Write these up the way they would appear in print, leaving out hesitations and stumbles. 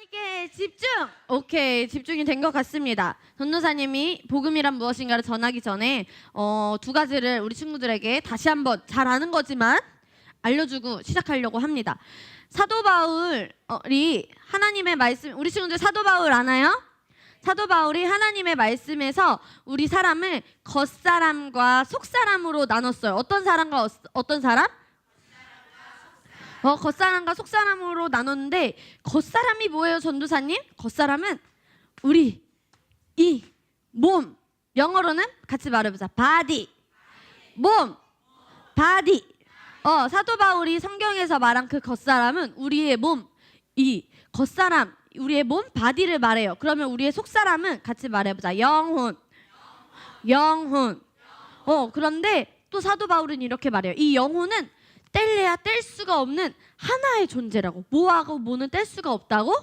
하나님께 집중! 오케이, 집중이 된 것 같습니다. 전도사님이 복음이란 무엇인가를 전하기 전에 두 가지를 우리 친구들에게 다시 한번 잘 아는 거지만 알려주고 시작하려고 합니다. 사도 바울이 하나님의 말씀, 우리 친구들 사도 바울 아나요? 사도 바울이 하나님의 말씀에서 우리 사람을 겉사람과 속사람으로 나눴어요. 어떤 사람과 어떤 사람? 겉사람과 속사람으로 나눴는데 겉사람이 뭐예요, 전도사님? 겉사람은 우리 이 몸, 영어로는 같이 말해보자. 바디, 몸, 바디. 사도 바울이 성경에서 말한 그 겉사람은 우리의 몸, 이 겉사람, 우리의 몸, 바디를 말해요. 그러면 우리의 속사람은 같이 말해보자. 영혼, 영혼. 그런데 또 사도 바울은 이렇게 말해요. 이 영혼은 뗄래야 뗄 수가 없는 하나의 존재라고. 뭐하고 뭐는 뗄 수가 없다고?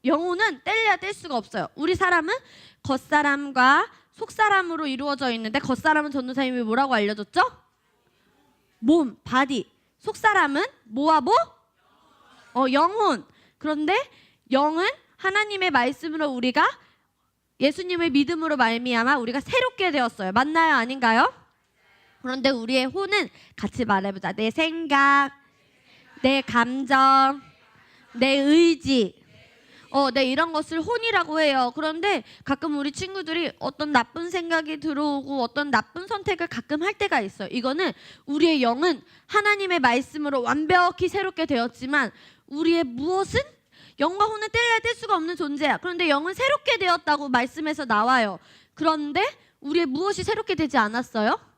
영혼은 뗄래야 뗄 수가 없어요. 우리 사람은 겉사람과 속사람으로 이루어져 있는데 겉사람은 전도사님이 뭐라고 알려줬죠? 몸, 바디. 속사람은 뭐와 뭐? 영혼. 그런데 영은 하나님의 말씀으로 우리가 예수님의 믿음으로 말미암아 우리가 새롭게 되었어요. 맞나요? 아닌가요? 그런데 우리의 혼은 같이 말해보자. 내 생각, 내 감정, 내 의지, 이런 것을 혼이라고 해요. 그런데 가끔 우리 친구들이 어떤 나쁜 생각이 들어오고 어떤 나쁜 선택을 가끔 할 때가 있어요. 이거는 우리의 영은 하나님의 말씀으로 완벽히 새롭게 되었지만 우리의 무엇은 영과 혼은 뗄래야 뗄 수가 없는 존재야. 그런데 영은 새롭게 되었다고 말씀에서 나와요. 그런데 우리의 무엇이 새롭게 되지 않았어요?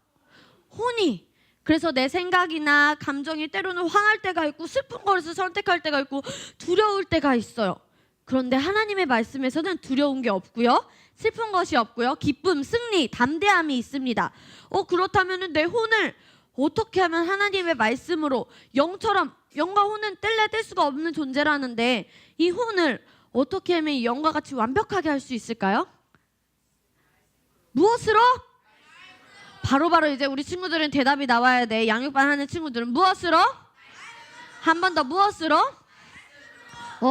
혼이. 그래서 내 생각이나 감정이 때로는 화날 때가 있고 슬픈 것을 선택할 때가 있고 두려울 때가 있어요. 그런데 하나님의 말씀에서는 두려운 게 없고요, 슬픈 것이 없고요, 기쁨, 승리, 담대함이 있습니다. 그렇다면 내 혼을 어떻게 하면 하나님의 말씀으로 영처럼, 영과 혼은 뗄래야 뗄 수가 없는 존재라는데 이 혼을 어떻게 하면 이 영과 같이 완벽하게 할 수 있을까요? 무엇으로? 바로 이제 우리 친구들은 대답이 나와야 돼. 양육반 하는 친구들은 무엇으로? 한 번 더 무엇으로?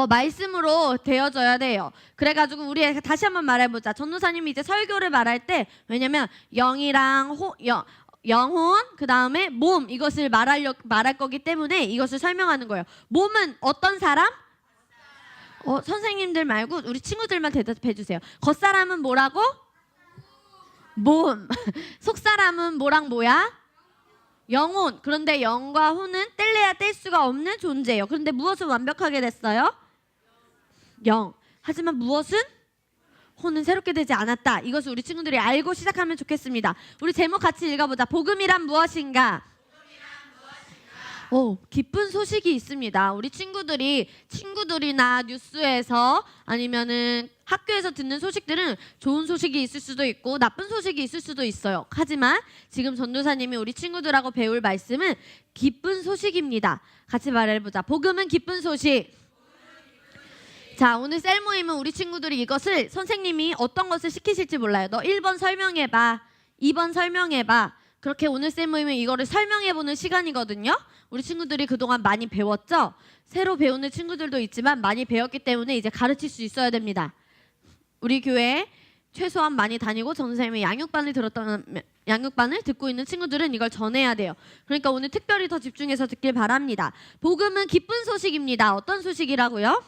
말씀으로 되어져야 돼요. 그래가지고 우리 다시 한번 말해보자. 전도사님이 이제 설교를 말할 때, 왜냐면 영이랑 영혼, 그 다음에 몸, 이것을 말할 거기 때문에 이것을 설명하는 거예요. 몸은 어떤 사람? 선생님들 말고 우리 친구들만 대답해 주세요. 겉사람은 뭐라고? 몸. 속사람은 뭐랑 뭐야? 영혼. 그런데 영과 혼은 뗄래야 뗄 수가 없는 존재예요. 그런데 무엇은 완벽하게 됐어요? 영. 하지만 무엇은? 혼은 새롭게 되지 않았다. 이것을 우리 친구들이 알고 시작하면 좋겠습니다. 우리 제목 같이 읽어보자. 복음이란 무엇인가? 기쁜 소식이 있습니다. 우리 친구들이나 뉴스에서 아니면은 학교에서 듣는 소식들은 좋은 소식이 있을 수도 있고 나쁜 소식이 있을 수도 있어요. 하지만 지금 전도사님이 우리 친구들하고 배울 말씀은 기쁜 소식입니다. 같이 말해보자. 복음은 기쁜 소식. 자, 오늘 셀 모임은 우리 친구들이 이것을 선생님이 어떤 것을 시키실지 몰라요. 너 1번 설명해봐, 2번 설명해봐. 그렇게 오늘 셀 모임은 이거를 설명해보는 시간이거든요. 우리 친구들이 그동안 많이 배웠죠? 새로 배우는 친구들도 있지만 많이 배웠기 때문에 이제 가르칠 수 있어야 됩니다. 우리 교회에 최소한 많이 다니고 전도사님이 양육반을 듣고 있는 친구들은 이걸 전해야 돼요. 그러니까 오늘 특별히 더 집중해서 듣길 바랍니다. 복음은 기쁜 소식입니다. 어떤 소식이라고요?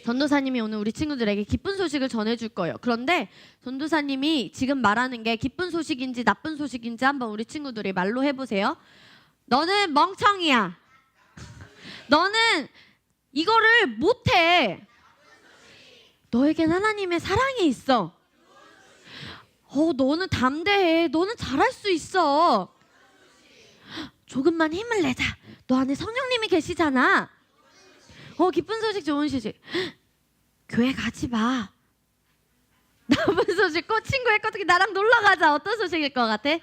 전도사님이 오늘 우리 친구들에게 기쁜 소식을 전해줄 거예요. 그런데 전도사님이 지금 말하는 게 기쁜 소식인지 나쁜 소식인지 한번 우리 친구들이 말로 해보세요. 너는 멍청이야. 너는 이거를 못해. 너에겐 하나님의 사랑이 있어. 너는 담대해. 너는 잘할 수 있어. 조금만 힘을 내자. 너 안에 성령님이 계시잖아. 기쁜 소식, 좋은 소식. 교회 가지 마. 나쁜 소식, 친구의 어떻게 나랑 놀러 가자. 어떤 소식일 것 같아?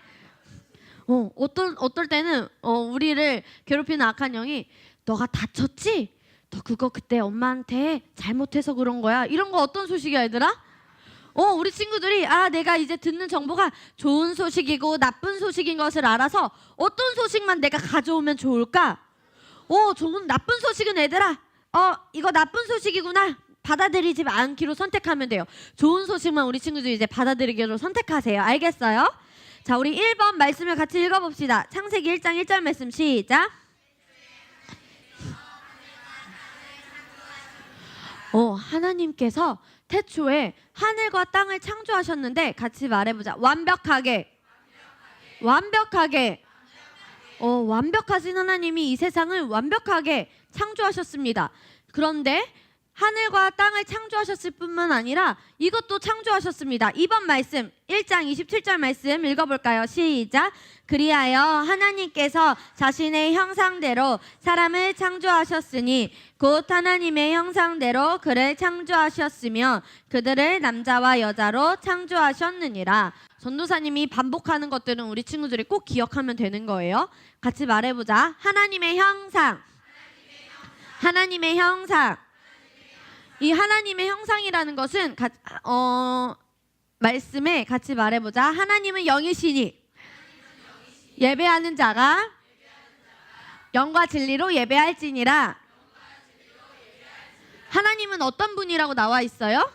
어떨 때는 우리를 괴롭히는 악한 영이 너가 다쳤지? 너 그거 그때 엄마한테 잘못해서 그런 거야. 이런 거 어떤 소식이야, 얘들아? 우리 친구들이 내가 이제 듣는 정보가 좋은 소식이고 나쁜 소식인 것을 알아서 어떤 소식만 내가 가져오면 좋을까? 좋은 나쁜 소식은 얘들아 이거 나쁜 소식이구나. 받아들이지 않기로 선택하면 돼요. 좋은 소식만 우리 친구들 이제 받아들이기로 선택하세요. 알겠어요? 자, 우리 1번 말씀을 같이 읽어봅시다. 창세기 1장 1절 말씀 시작. 하나님께서 태초에 하늘과 땅을 창조하셨는데 같이 말해보자. 완벽하게. 완벽하신 하나님이 이 세상을 완벽하게 창조하셨습니다. 그런데 하늘과 땅을 창조하셨을 뿐만 아니라 이것도 창조하셨습니다. 2번 말씀 1장 27절 말씀 읽어볼까요? 시작. 그리하여 하나님께서 자신의 형상대로 사람을 창조하셨으니 곧 하나님의 형상대로 그를 창조하셨으며 그들을 남자와 여자로 창조하셨느니라. 전도사님이 반복하는 것들은 우리 친구들이 꼭 기억하면 되는 거예요. 같이 말해보자. 하나님의 형상. 하나님의 형상. 이 하나님의 형상이라는 것은 말씀에 같이 말해보자. 하나님은 영이시니 예배하는 자가 영과 진리로 예배할지니라. 하나님은 어떤 분이라고 나와 있어요?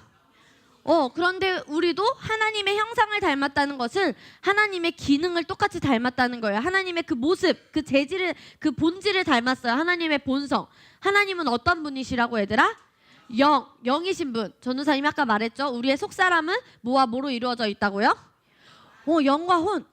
그런데 우리도 하나님의 형상을 닮았다는 것은 하나님의 기능을 똑같이 닮았다는 거예요. 하나님의 그 모습, 그 재질을, 그 본질을 닮았어요. 하나님의 본성. 하나님은 어떤 분이시라고 얘들아? 영이신 분. 전도사님이 아까 말했죠. 우리의 속사람은 뭐와 뭐로 이루어져 있다고요? 영과 혼.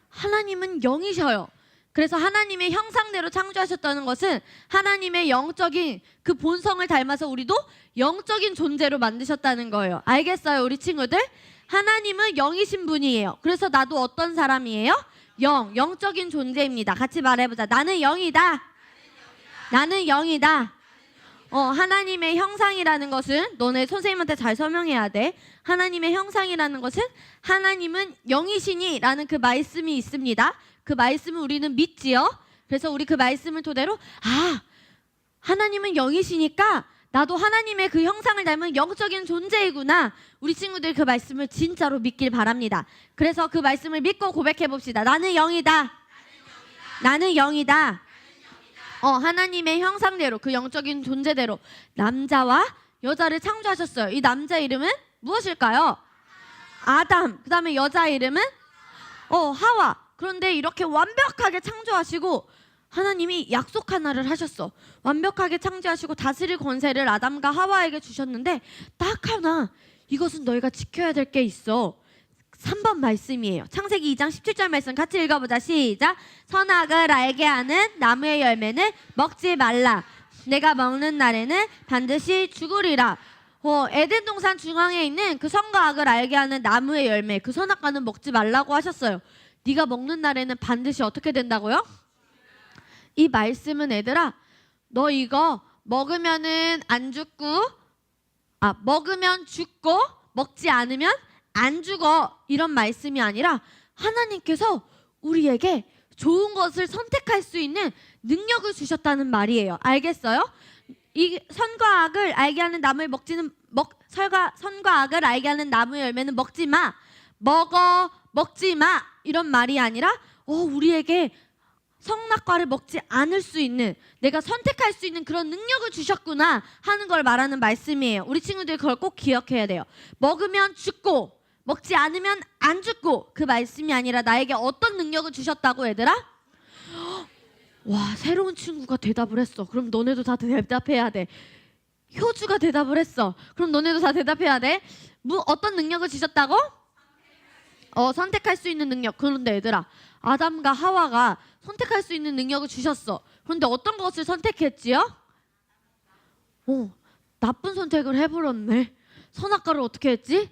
하나님은 영이셔요. 그래서 하나님의 형상대로 창조하셨다는 것은 하나님의 영적인 그 본성을 닮아서 우리도 영적인 존재로 만드셨다는 거예요. 알겠어요, 우리 친구들? 하나님은 영이신 분이에요. 그래서 나도 어떤 사람이에요? 영적인 존재입니다. 같이 말해보자. 나는 영이다. 나는 영이다. 하나님의 형상이라는 것은 너네 선생님한테 잘 설명해야 돼. 하나님의 형상이라는 것은 하나님은 영이시니 라는 그 말씀이 있습니다. 그 말씀을 우리는 믿지요. 그래서 우리 그 말씀을 토대로 하나님은 영이시니까 나도 하나님의 그 형상을 닮은 영적인 존재이구나. 우리 친구들 그 말씀을 진짜로 믿길 바랍니다. 그래서 그 말씀을 믿고 고백해 봅시다. 나는 영이다. 나는 영이다. 하나님의 형상대로 그 영적인 존재대로 남자와 여자를 창조하셨어요. 이 남자 이름은 무엇일까요? 아담. 그 다음에 여자 이름은 하와. 그런데 이렇게 완벽하게 창조하시고 하나님이 약속 하나를 하셨어. 완벽하게 창조하시고 다스릴 권세를 아담과 하와에게 주셨는데 딱 하나, 이것은 너희가 지켜야 될 게 있어. 3번 말씀이에요. 창세기 2장 17절 말씀 같이 읽어보자. 시작. 선악을 알게 하는 나무의 열매는 먹지 말라. 내가 먹는 날에는 반드시 죽으리라. 에덴 동산 중앙에 있는 그 선과 악을 알게 하는 나무의 열매, 그 선악과는 먹지 말라고 하셨어요. 네가 먹는 날에는 반드시 어떻게 된다고요? 이 말씀은 얘들아, 너 이거 먹으면은 안 죽고, 먹으면 죽고 먹지 않으면 안 죽어, 이런 말씀이 아니라 하나님께서 우리에게 좋은 것을 선택할 수 있는 능력을 주셨다는 말이에요. 알겠어요? 이 선과 악을 알게 하는 나무를 선과 악을 알게 하는 나무의 열매는 먹지 마. 먹지 마. 이런 말이 아니라 우리에게 선악과를 먹지 않을 수 있는, 내가 선택할 수 있는 그런 능력을 주셨구나 하는 걸 말하는 말씀이에요. 우리 친구들 그걸 꼭 기억해야 돼요. 먹으면 죽고 먹지 않으면 안 죽고, 그 말씀이 아니라 나에게 어떤 능력을 주셨다고 얘들아? 와, 새로운 친구가 대답을 했어. 그럼 너네도 다 대답해야 돼. 효주가 대답을 했어. 그럼 너네도 다 대답해야 돼. 어떤 능력을 주셨다고? 선택할 수 있는 능력. 그런데 얘들아, 아담과 하와가 선택할 수 있는 능력을 주셨어. 그런데 어떤 것을 선택했지요? 나쁜 선택을 해버렸네. 선악과를 어떻게 했지?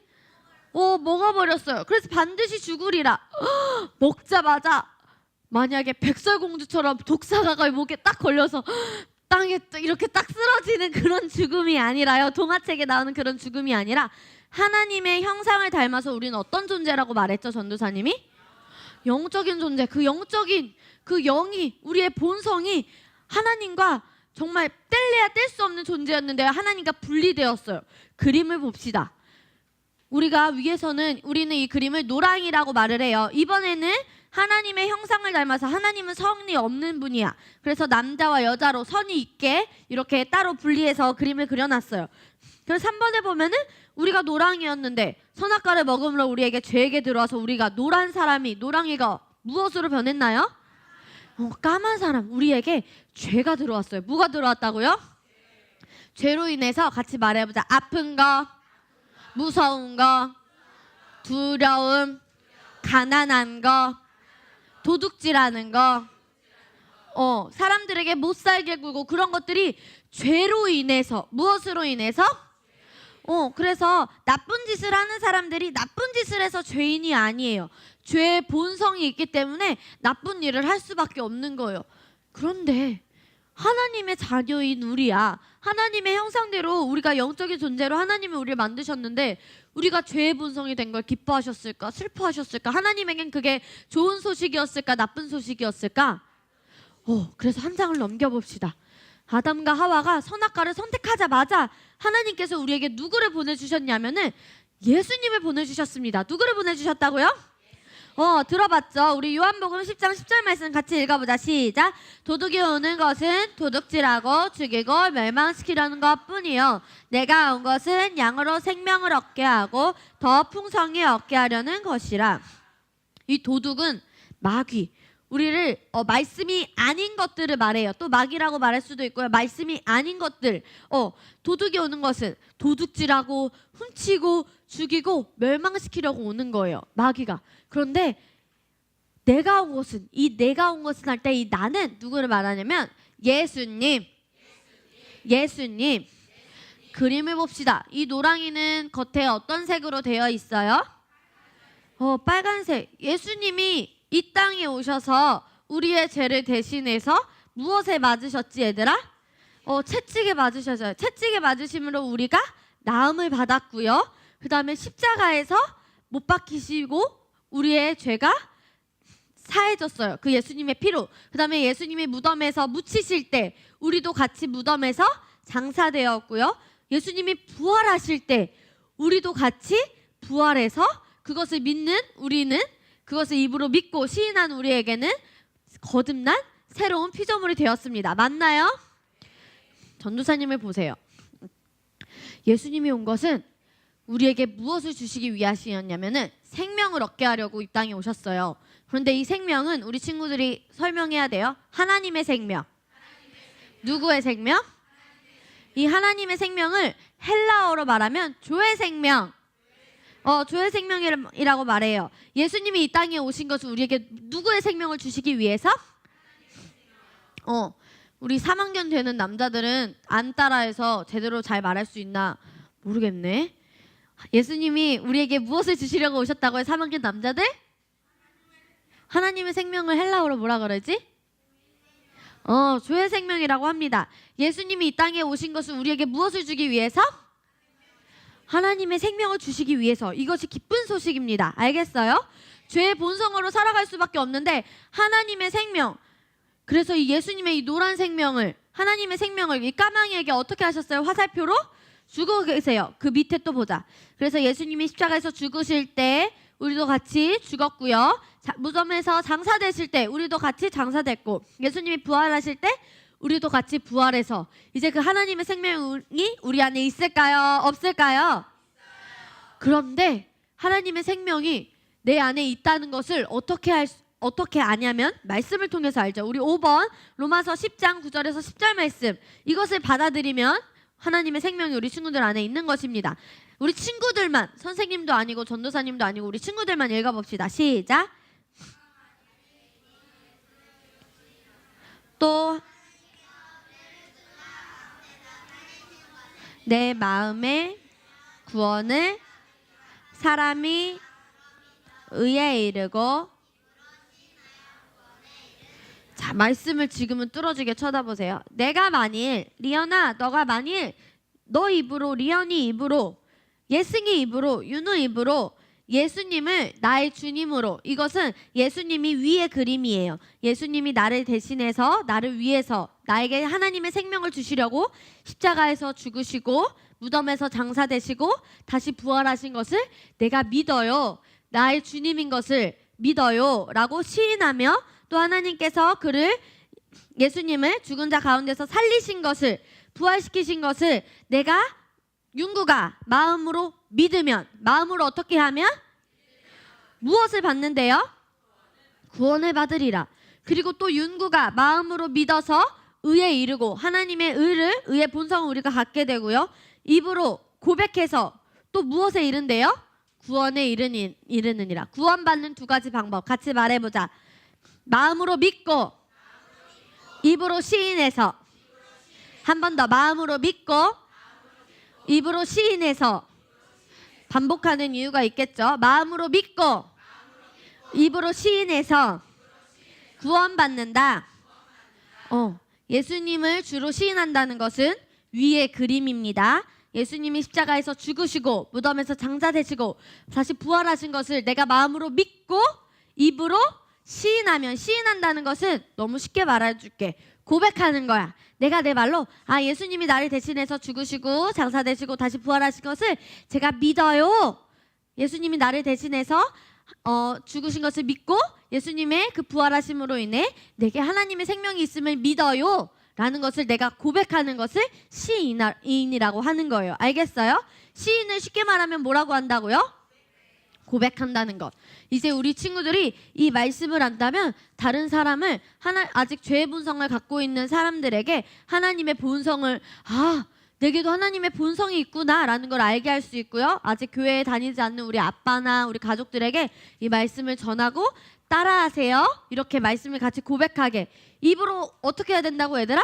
먹어버렸어요. 그래서 반드시 죽으리라. 먹자마자 만약에 백설공주처럼 독사가 목에 딱 걸려서 땅에 이렇게 딱 쓰러지는 그런 죽음이 아니라요. 동화책에 나오는 그런 죽음이 아니라 하나님의 형상을 닮아서 우리는 어떤 존재라고 말했죠, 전도사님이? 영적인 존재. 그 영적인 그 영이, 우리의 본성이 하나님과 정말 뗄래야 뗄 수 없는 존재였는데 하나님과 분리되었어요. 그림을 봅시다. 우리가 위에서는 우리는 이 그림을 노랑이라고 말을 해요. 이번에는 하나님의 형상을 닮아서 하나님은 성이 없는 분이야. 그래서 남자와 여자로 선이 있게 이렇게 따로 분리해서 그림을 그려놨어요. 그래서 3번에 보면은 우리가 노랑이었는데 선악과를 먹음으로 우리에게 죄에게 들어와서 우리가 노란 사람이 노랑이가 무엇으로 변했나요? 까만 사람 우리에게 죄가 들어왔어요. 뭐가 들어왔다고요? 죄로 인해서 같이 말해보자. 아픈 거, 무서운 거, 두려움, 가난한 거, 도둑질하는 거, 사람들에게 못 살게 굴고 그런 것들이 죄로 인해서 무엇으로 인해서? 그래서 나쁜 짓을 하는 사람들이 나쁜 짓을 해서 죄인이 아니에요. 죄의 본성이 있기 때문에 나쁜 일을 할 수밖에 없는 거예요. 그런데 하나님의 자녀인 우리야. 하나님의 형상대로 우리가 영적인 존재로 하나님이 우리를 만드셨는데 우리가 죄의 본성이 된 걸 기뻐하셨을까? 슬퍼하셨을까? 하나님에겐 그게 좋은 소식이었을까? 나쁜 소식이었을까? 그래서 한 장을 넘겨봅시다. 아담과 하와가 선악과를 선택하자마자 하나님께서 우리에게 누구를 보내주셨냐면은 예수님을 보내주셨습니다. 누구를 보내주셨다고요? 들어봤죠? 우리 요한복음 10장 10절 말씀 같이 읽어보자. 시작. 도둑이 오는 것은 도둑질하고 죽이고 멸망시키려는 것뿐이요 내가 온 것은 양으로 생명을 얻게 하고 더 풍성히 얻게 하려는 것이라. 이 도둑은 마귀, 우리를 말씀이 아닌 것들을 말해요. 또 마귀라고 말할 수도 있고요. 말씀이 아닌 것들. 도둑이 오는 것은 도둑질하고 훔치고 죽이고 멸망시키려고 오는 거예요. 마귀가. 그런데 내가 온 것은 할 때 이 나는 누구를 말하냐면 예수님. 그림을 봅시다. 이 노랑이는 겉에 어떤 색으로 되어 있어요? 빨간색. 예수님이 이 땅에 오셔서 우리의 죄를 대신해서 무엇에 맞으셨지 얘들아? 채찍에 맞으셔서요. 채찍에 맞으심으로 우리가 나음을 받았고요. 그 다음에 십자가에서 못 박히시고 우리의 죄가 사해졌어요. 그 예수님의 피로. 그 다음에 예수님이 무덤에서 묻히실 때 우리도 같이 무덤에서 장사되었고요. 예수님이 부활하실 때 우리도 같이 부활해서 그것을 믿는 우리는 그것을 입으로 믿고 시인한 우리에게는 거듭난 새로운 피조물이 되었습니다. 맞나요? 전도사님을 보세요. 예수님이 온 것은 우리에게 무엇을 주시기 위하시였냐면은 생명을 얻게 하려고 이 땅에 오셨어요. 그런데 이 생명은 우리 친구들이 설명해야 돼요. 하나님의 생명. 누구의 생명? 이 하나님의 생명을 헬라어로 말하면 조의 생명. 조의 생명이라고 말해요. 예수님이 이 땅에 오신 것은 우리에게 누구의 생명을 주시기 위해서? 우리 3학년 되는 남자들은 안 따라해서 제대로 잘 말할 수 있나 모르겠네. 예수님이 우리에게 무엇을 주시려고 오셨다고요? 3학년 남자들? 하나님의 생명을 헬라어로 뭐라 그러지? 조의 생명이라고 합니다. 예수님이 이 땅에 오신 것은 우리에게 무엇을 주기 위해서? 하나님의 생명을 주시기 위해서. 이것이 기쁜 소식입니다. 알겠어요? 죄의 본성으로 살아갈 수밖에 없는데 하나님의 생명. 그래서 이 예수님의 이 노란 생명을 하나님의 생명을 이 까망이에게 어떻게 하셨어요? 화살표로 주고 계세요. 그 밑에 또 보자. 그래서 예수님이 십자가에서 죽으실 때 우리도 같이 죽었고요. 무덤에서 장사되실 때 우리도 같이 장사됐고 예수님이 부활하실 때 우리도 같이 부활해서 이제 그 하나님의 생명이 우리 안에 있을까요? 없을까요? 그런데 하나님의 생명이 내 안에 있다는 것을 어떻게 아냐면 말씀을 통해서 알죠. 우리 5번 로마서 10장 9절에서 10절 말씀. 이것을 받아들이면 하나님의 생명이 우리 친구들 안에 있는 것입니다. 우리 친구들만, 선생님도 아니고 전도사님도 아니고 우리 친구들만 읽어봅시다. 시작. 또 내 마음의 구원을 사람이 의에 이르고. 자, 말씀을 지금은 뚫어지게 쳐다보세요. 내가 만일, 리언아, 너가 만일 너 입으로, 리언이 입으로, 예승이 입으로, 윤우 입으로 예수님을 나의 주님으로, 이것은 예수님이 위의 그림이에요. 예수님이 나를 대신해서 나를 위해서 나에게 하나님의 생명을 주시려고 십자가에서 죽으시고 무덤에서 장사되시고 다시 부활하신 것을 내가 믿어요. 나의 주님인 것을 믿어요 라고 시인하며 또 하나님께서 그를 예수님을 죽은 자 가운데서 살리신 것을 부활시키신 것을 내가 윤구가 마음으로 믿으면 마음으로 어떻게 하면 무엇을 받는데요? 구원을 받으리라. 그리고 또 윤구가 마음으로 믿어서 의에 이르고 하나님의 의의 본성을 우리가 갖게 되고요. 입으로 고백해서 또 무엇에 이른대요? 구원에 이르느니라. 구원받는 두 가지 방법 같이 말해보자. 마음으로 믿고 입으로 시인해서. 한 번 더 마음으로 믿고 입으로 시인해서. 반복하는 이유가 있겠죠. 마음으로 믿고 입으로 시인해서 구원받는다. 예수님을 주로 시인한다는 것은 위의 그림입니다. 예수님이 십자가에서 죽으시고 무덤에서 장사되시고 다시 부활하신 것을 내가 마음으로 믿고 입으로 시인한다는 것은 너무 쉽게 말해줄게. 고백하는 거야. 내가 내 말로 예수님이 나를 대신해서 죽으시고 장사되시고 다시 부활하신 것을 제가 믿어요. 예수님이 나를 대신해서 죽으신 것을 믿고 예수님의 그 부활하심으로 인해 내게 하나님의 생명이 있음을 믿어요 라는 것을 내가 고백하는 것을 시인이라고 하는 거예요. 알겠어요? 시인을 쉽게 말하면 뭐라고 한다고요? 고백한다는 것. 이제 우리 친구들이 이 말씀을 안다면 다른 사람을 아직 죄의 본성을 갖고 있는 사람들에게 하나님의 본성을 내게도 하나님의 본성이 있구나 라는 걸 알게 할 수 있고요. 아직 교회에 다니지 않는 우리 아빠나 우리 가족들에게 이 말씀을 전하고 따라하세요. 이렇게 말씀을 같이 고백하게. 입으로 어떻게 해야 된다고 얘들아?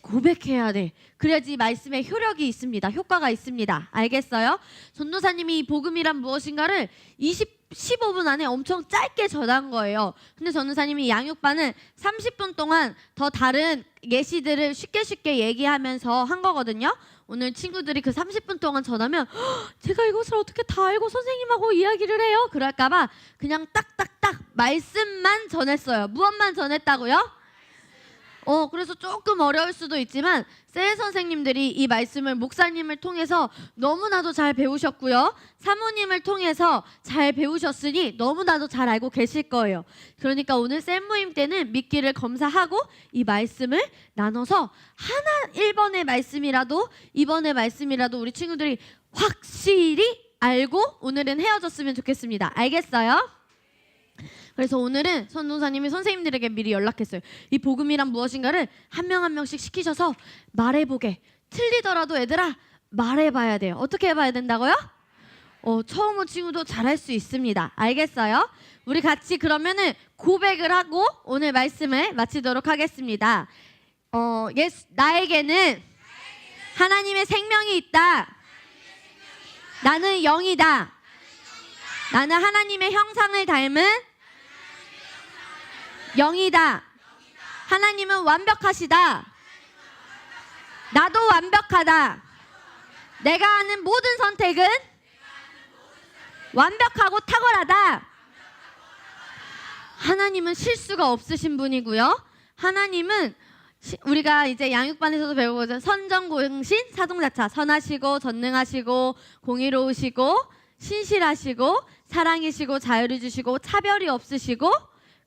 고백해야 돼. 그래야지 말씀에 효력이 있습니다. 효과가 있습니다. 알겠어요? 전도사님이 이 복음이란 무엇인가를 15분 안에 엄청 짧게 전한 거예요. 근데 전도사님이 양육반은 30분 동안 더 다른 예시들을 쉽게 얘기하면서 한 거거든요. 오늘 친구들이 그 30분 동안 전하면 제가 이것을 어떻게 다 알고 선생님하고 이야기를 해요? 그럴까봐 그냥 딱딱딱 말씀만 전했어요. 무엇만 전했다고요? 그래서 조금 어려울 수도 있지만 셀 선생님들이 이 말씀을 목사님을 통해서 너무나도 잘 배우셨고요. 사모님을 통해서 잘 배우셨으니 너무나도 잘 알고 계실 거예요. 그러니까 오늘 셀 모임 때는 믿기를 검사하고 이 말씀을 나눠서 1번의 말씀이라도 2번의 말씀이라도 우리 친구들이 확실히 알고 오늘은 헤어졌으면 좋겠습니다. 알겠어요? 그래서 오늘은 선도사님이 선생님들에게 미리 연락했어요. 이 복음이란 무엇인가를 한 명 한 명씩 시키셔서 말해보게. 틀리더라도 얘들아 말해봐야 돼요. 어떻게 해봐야 된다고요? 처음 온 친구도 잘할 수 있습니다. 알겠어요? 우리 같이 그러면은 고백을 하고 오늘 말씀을 마치도록 하겠습니다. 나에게는 하나님의 생명이 있다. 나는 영이다. 나는 하나님의 형상을 닮은 영이다. 하나님은 완벽하시다. 나도 완벽하다. 내가 하는 모든 선택은 완벽하고 탁월하다. 하나님은 실수가 없으신 분이고요. 하나님은 우리가 이제 양육반에서도 배우거든요. 선정공신 사동자차. 선하시고 전능하시고 공의로우시고 신실하시고 사랑이시고 자유를 주시고 차별이 없으시고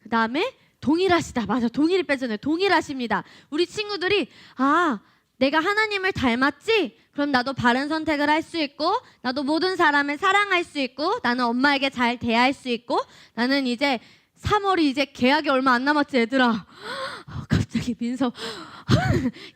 그 다음에 동일하시다. 맞아. 동일이 빼잖아요. 동일하십니다. 우리 친구들이 내가 하나님을 닮았지? 그럼 나도 바른 선택을 할 수 있고 나도 모든 사람을 사랑할 수 있고 나는 엄마에게 잘 대할 수 있고 나는 이제 3월이 이제 개학이 얼마 안 남았지 얘들아. 갑자기 민서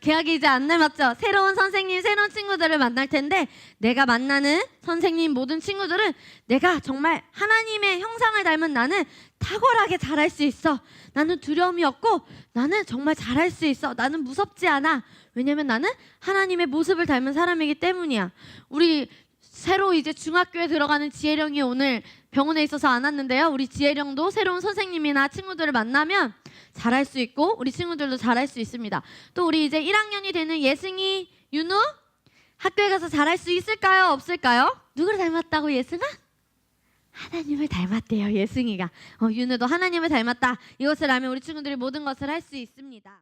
개학이 이제 안 남았죠. 새로운 선생님 새로운 친구들을 만날 텐데 내가 만나는 선생님 모든 친구들은 내가 정말 하나님의 형상을 닮은 나는 탁월하게 잘할 수 있어. 나는 두려움이 없고 나는 정말 잘할 수 있어. 나는 무섭지 않아. 왜냐면 나는 하나님의 모습을 닮은 사람이기 때문이야. 우리 새로 이제 중학교에 들어가는 지혜령이 오늘 병원에 있어서 안 왔는데요. 우리 지혜령도 새로운 선생님이나 친구들을 만나면 잘할 수 있고 우리 친구들도 잘할 수 있습니다. 또 우리 이제 1학년이 되는 예승이, 윤우 학교에 가서 잘할 수 있을까요? 없을까요? 누구를 닮았다고 예승아? 하나님을 닮았대요. 예승이가. 윤우도 하나님을 닮았다. 이것을 알면 우리 친구들이 모든 것을 할 수 있습니다.